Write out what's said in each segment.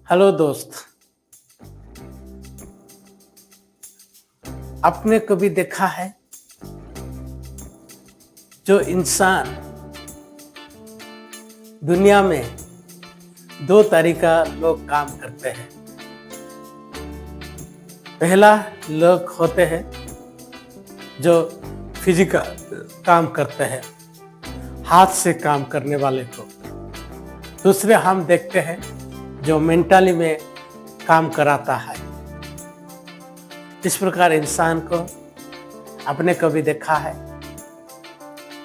Hello दोस्त। आपने कभी देखा है जो इंसान दुनिया में दो तरीका लोग काम करते हैं। पहला लोग होते हैं जो फिजिकल काम करते हैं, हाथ से काम करने वाले को। दूसरे हम देखते हैं जो मेंटली में काम कराता है। इस प्रकार इंसान को आपने कभी देखा है?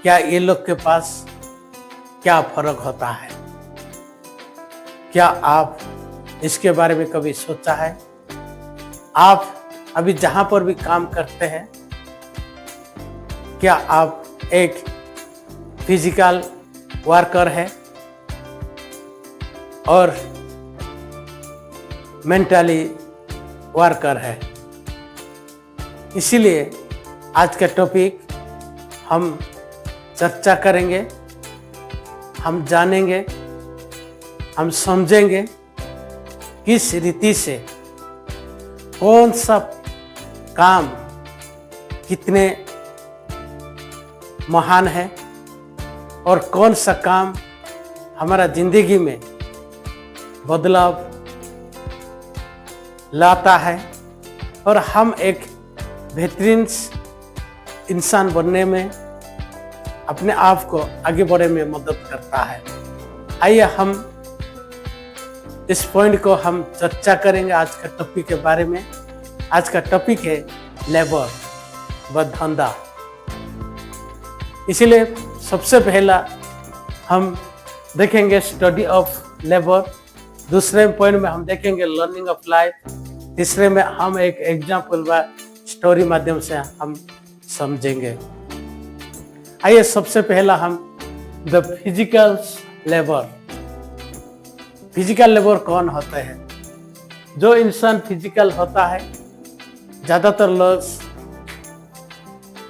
क्या ये लोग के पास क्या फर्क होता है? क्या आप इसके बारे में कभी सोचा है? आप अभी जहां पर भी काम करते हैं, क्या आप एक फिजिकल वर्कर है और मेंटली वर्कर है? इसीलिए आज का टॉपिक हम चर्चा करेंगे, हम जानेंगे, हम समझेंगे किस रीति से कौन सा काम कितने महान है और कौन सा काम हमारा जिंदगी में बदलाव लाता है और हम एक बेहतरीन इंसान बनने में, अपने आप को आगे बढ़ने में मदद करता है। आइए हम इस पॉइंट को हम चर्चा करेंगे आज का टॉपिक के बारे में। आज का टॉपिक है लेबर व धंधा। इसीलिए सबसे पहला हम देखेंगे स्टडी ऑफ लेबर। दूसरे पॉइंट में हम देखेंगे लर्निंग ऑफ लाइफ। तीसरे में हम एक एग्जाम्पल व स्टोरी माध्यम से हम समझेंगे। आइए सबसे पहला हम the physical labour. Physical labour कौन होते हैं? जो इंसान फिजिकल होता है, ज्यादातर लोग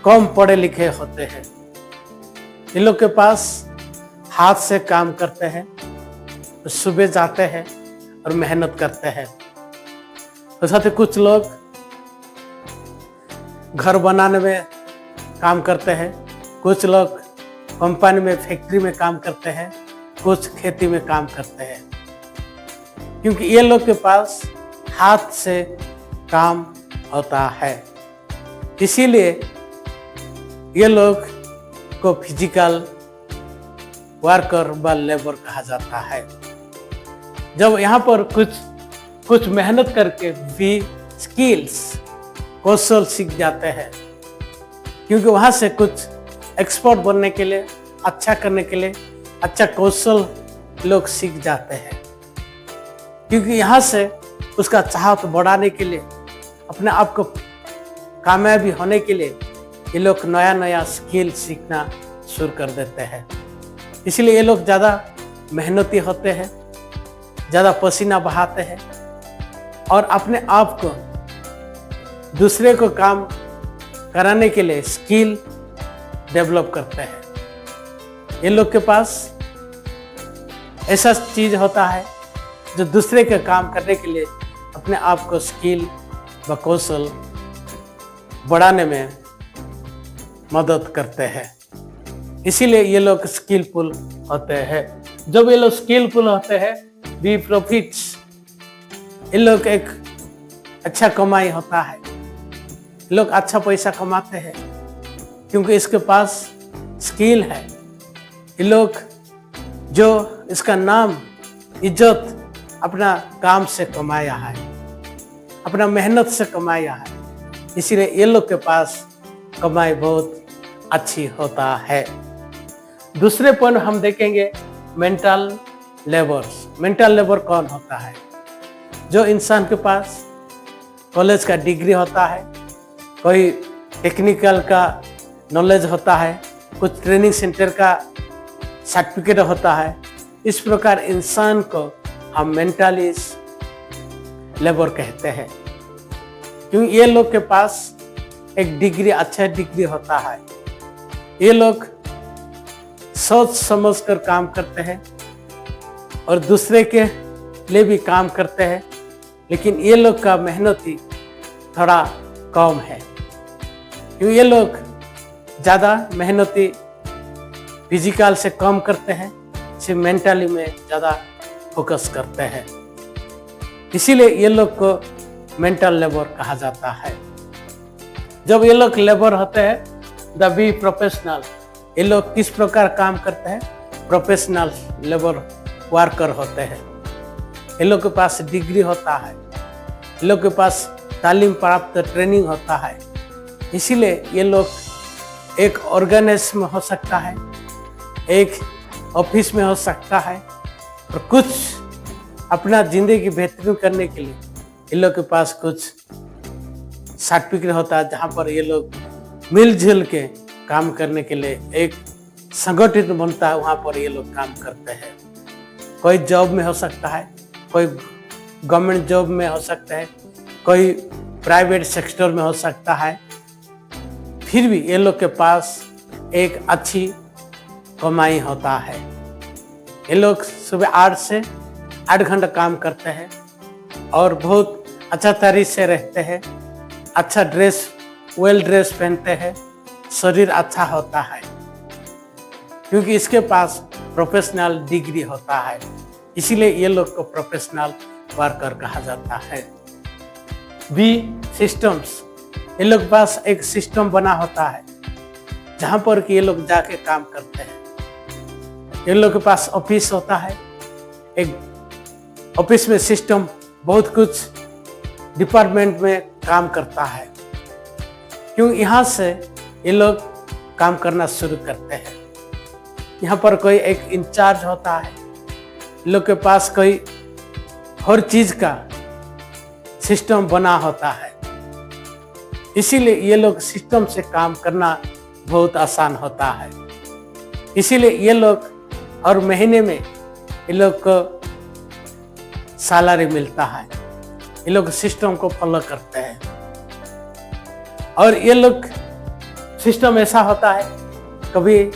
कम पढ़े लिखे होते हैं। इन लोग के पास हाथ से काम करते हैं, सुबह जाते हैं और मेहनत करते हैं। तो साथ ही कुछ लोग घर बनाने में काम करते हैं, कुछ लोग कंपनी में फैक्ट्री में काम करते हैं, कुछ खेती में काम करते हैं। क्योंकि ये लोग के पास हाथ से काम होता है, इसीलिए ये लोग को फिजिकल वर्कर व लेबर कहा जाता है। जब यहाँ पर कुछ मेहनत करके भी स्किल्स कौशल सीख जाते हैं, क्योंकि वहाँ से कुछ एक्सपर्ट बनने के लिए, अच्छा करने के लिए अच्छा कौशल लोग सीख जाते हैं। क्योंकि यहाँ से उसका चाहत बढ़ाने के लिए, अपने आप को कामयाबी होने के लिए ये लोग नया नया स्किल सीखना शुरू कर देते हैं। इसलिए ये लोग ज़्यादा मेहनती होते हैं, ज़्यादा पसीना बहाते हैं और अपने आप को दूसरे को काम कराने के लिए स्किल डेवलप करते हैं। ये लोग के पास ऐसा चीज़ होता है जो दूसरे का काम करने के लिए अपने आप को स्किल व कौशल बढ़ाने में मदद करते हैं। इसीलिए ये लोग स्किलफुल होते हैं। जब ये लोग स्किलफुल होते हैं, बी प्रॉफिट्स, इन लोग एक अच्छा कमाई होता है, लोग अच्छा पैसा कमाते हैं क्योंकि इसके पास स्किल है। ये लोग जो इसका नाम इज्जत अपना काम से कमाया है, अपना मेहनत से कमाया है, इसीलिए ये लोग के पास कमाई बहुत अच्छी होता है। दूसरे पॉइंट हम देखेंगे मेंटल लेबर। मेंटल लेबर कौन होता है? जो इंसान के पास कॉलेज का डिग्री होता है, कोई टेक्निकल का नॉलेज होता है, कुछ ट्रेनिंग सेंटर का सर्टिफिकेट होता है। इस प्रकार इंसान को हम मेंटली लेबर कहते हैं, क्योंकि ये लोग के पास एक डिग्री, अच्छा डिग्री होता है। ये लोग सोच समझ कर काम करते हैं और दूसरे के लिए भी काम करते हैं, लेकिन ये लोग का मेहनती थोड़ा कम है, क्योंकि ये लोग ज़्यादा मेहनती फिजिकल से कम करते हैं, सिर्फ मेंटली में ज़्यादा फोकस करते हैं। इसीलिए ये लोग को मेंटल लेबर कहा जाता है। जब ये लोग लेबर होते हैं द बी प्रोफेशनल, ये लोग किस प्रकार काम करते हैं? प्रोफेशनल लेबर वर्कर होते हैं। ये लोग के पास डिग्री होता है, ये लोग के पास तालीम प्राप्त ट्रेनिंग होता है। इसीलिए ये लोग एक ऑर्गेनाइजेशन में हो सकता है, एक ऑफिस में हो सकता है, और कुछ अपना जिंदगी बेहतरीन करने के लिए ये लोग के पास कुछ सर्टिफिकेट होता है, जहाँ पर ये लोग मिलजुल के काम करने के लिए एक संगठित बनता है, वहाँ पर ये लोग काम करते हैं। कोई जॉब में हो सकता है, कोई गवर्नमेंट जॉब में हो सकता है, कोई प्राइवेट सेक्टर में हो सकता है। फिर भी ये लोग के पास एक अच्छी कमाई होता है। ये लोग सुबह 8 से 8 घंटा काम करते हैं और बहुत अच्छा तरीके से रहते हैं, अच्छा ड्रेस, वेल ड्रेस पहनते हैं, शरीर अच्छा होता है, क्योंकि इसके पास प्रोफेशनल डिग्री होता है। इसीलिए ये लोग को प्रोफेशनल वर्कर कहा जाता है। बी सिस्टम्स, ये लोग के पास एक सिस्टम बना होता है, जहाँ पर कि ये लोग जाके काम करते हैं। ये लोग के पास ऑफिस होता है, एक ऑफिस में सिस्टम बहुत कुछ डिपार्टमेंट में काम करता है, क्योंकि यहाँ से ये लोग काम करना शुरू करते हैं। यहाँ पर कोई एक इंचार्ज होता है, लोग के पास कोई हर चीज का सिस्टम बना होता है। इसीलिए ये लोग सिस्टम से काम करना बहुत आसान होता है। इसीलिए ये लोग हर महीने में ये लोग को सैलरी मिलता है। ये लोग सिस्टम को फॉलो करते हैं, और ये लोग सिस्टम ऐसा होता है, कभी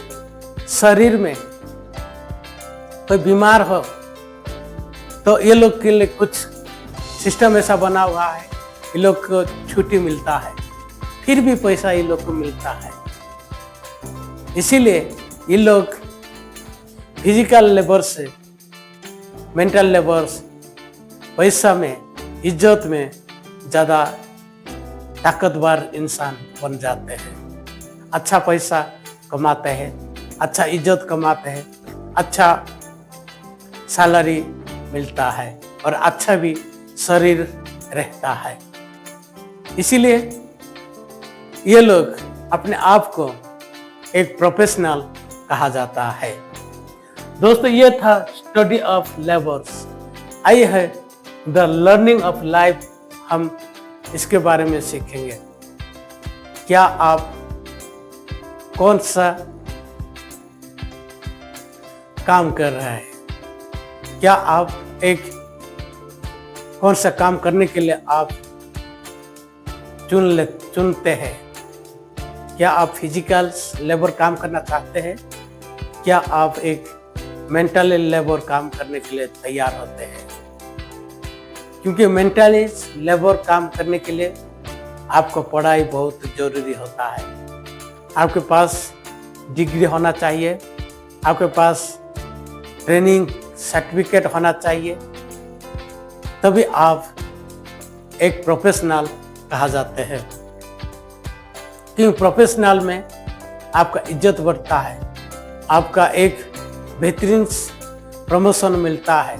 शरीर में कोई बीमार हो तो ये लोग के लिए कुछ सिस्टम ऐसा बना हुआ है, ये लोग को छुट्टी मिलता है, फिर भी पैसा ये लोग को मिलता है। इसीलिए ये लोग फिजिकल लेबर से मेंटल लेबर्स पैसा में, इज्जत में ज़्यादा ताकतवर इंसान बन जाते हैं। अच्छा पैसा कमाते हैं, अच्छा इज्जत कमाते हैं, अच्छा सैलरी मिलता है, और अच्छा भी शरीर रहता है। इसीलिए ये लोग अपने आप को एक प्रोफेशनल कहा जाता है। दोस्तों, ये था स्टडी ऑफ लेबर्स। आई है द लर्निंग ऑफ लाइफ, हम इसके बारे में सीखेंगे। क्या आप कौन सा काम कर रहे हैं? क्या आप एक कौन सा काम करने के लिए आप चुनते हैं? क्या आप फिजिकल लेबर काम करना चाहते हैं? क्या आप एक मेंटली लेबर काम करने के लिए तैयार होते हैं? क्योंकि मेंटली लेबर काम करने के लिए आपको पढ़ाई बहुत जरूरी होता है। आपके पास डिग्री होना चाहिए, आपके पास ट्रेनिंग सर्टिफिकेट होना चाहिए, तभी आप एक प्रोफेशनल कहा जाते हैं। क्योंकि प्रोफेशनल में आपका इज्जत बढ़ता है, आपका एक बेहतरीन प्रमोशन मिलता है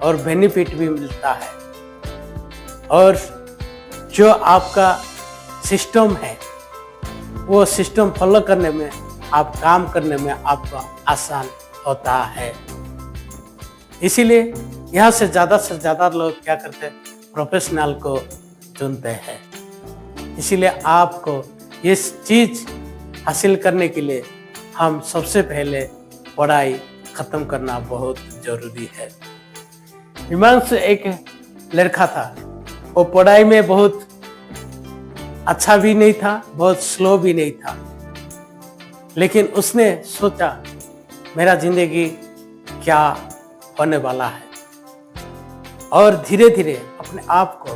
और बेनिफिट भी मिलता है, और जो आपका सिस्टम है वो सिस्टम फॉलो करने में, आप काम करने में आपका आसान होता है। इसीलिए यहाँ से ज़्यादा लोग क्या करते हैं? प्रोफेशनल को चुनते हैं। इसीलिए आपको ये चीज़ हासिल करने के लिए हम सबसे पहले पढ़ाई ख़त्म करना बहुत ज़रूरी है। हिमांशु एक लड़का था, वो पढ़ाई में बहुत अच्छा भी नहीं था, बहुत स्लो भी नहीं था, लेकिन उसने सोचा मेरा जिंदगी क्या होने वाला है। और धीरे धीरे अपने आप को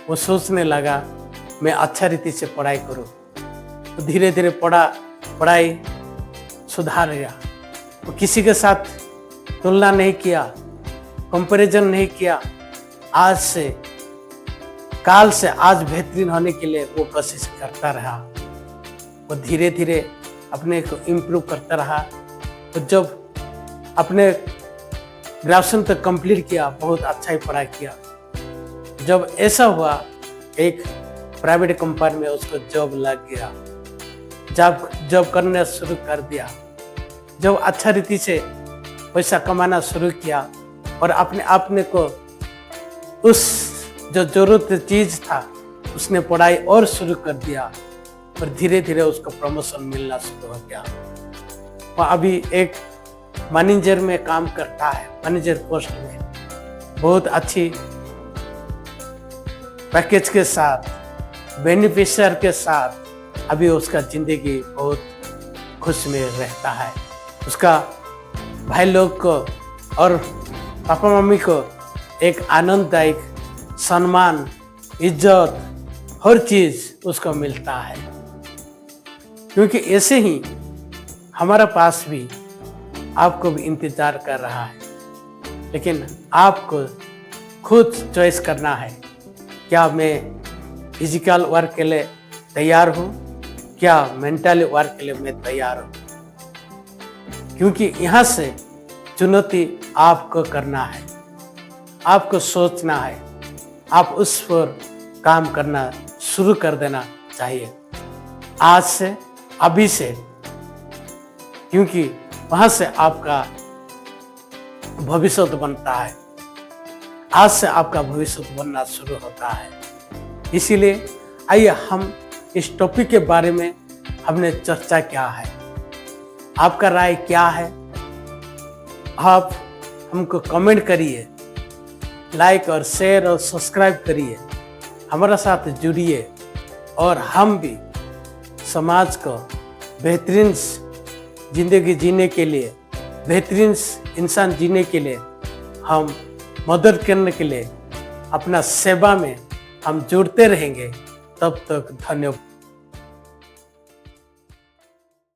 वो सोचने लगा मैं अच्छा रीति से पढ़ाई करूं। तो धीरे धीरे पढ़ाई सुधार गया। वो किसी के साथ तुलना नहीं किया, कंपैरिजन नहीं किया। आज से काल से आज बेहतरीन होने के लिए वो कोशिश करता रहा। वो धीरे धीरे अपने को इम्प्रूव करता रहा। तो जब अपने ग्रेजुएशन तक कंप्लीट किया, बहुत अच्छा ही पढ़ाई किया। जब ऐसा हुआ, एक प्राइवेट कंपनी में उसको जॉब लग गया। जॉब करना शुरू कर दिया। जब अच्छा रीति से पैसा कमाना शुरू किया और अपने को उस जो जरूरत चीज था उसने पढ़ाई और शुरू कर दिया और धीरे धीरे उसको प्रमोशन मिलना शुरू हो गया। वो अभी एक मैनेजर में काम करता है, मैनेजर पोस्ट में, बहुत अच्छी पैकेज के साथ, बेनिफिशियर के साथ अभी उसका जिंदगी बहुत खुश में रहता है। उसका भाई लोग को और पापा मम्मी को एक आनंददायक सम्मान, इज्जत, हर चीज उसको मिलता है। क्योंकि ऐसे ही हमारा पास भी आपको भी इंतजार कर रहा है, लेकिन आपको खुद चॉइस करना है। क्या मैं फिजिकल वर्क के लिए तैयार हूँ, क्या मेंटली वर्क के लिए मैं तैयार हूँ? क्योंकि यहाँ से चुनौती आपको करना है, आपको सोचना है, आप उस पर काम करना शुरू कर देना चाहिए आज से, अभी से। क्योंकि वहाँ से आपका भविष्य बनता है, आज से आपका भविष्य बनना शुरू होता है। इसीलिए आइए हम इस टॉपिक के बारे में हमने चर्चा किया है। आपका राय क्या है? आप हमको कमेंट करिए, लाइक और शेयर और सब्सक्राइब करिए, हमारे साथ जुड़िए और हम भी समाज को बेहतरीन जिंदगी जीने के लिए, बेहतरीन इंसान जीने के लिए हम मदद करने के लिए अपना सेवा में हम जुड़ते रहेंगे। तब तक धन्यवाद।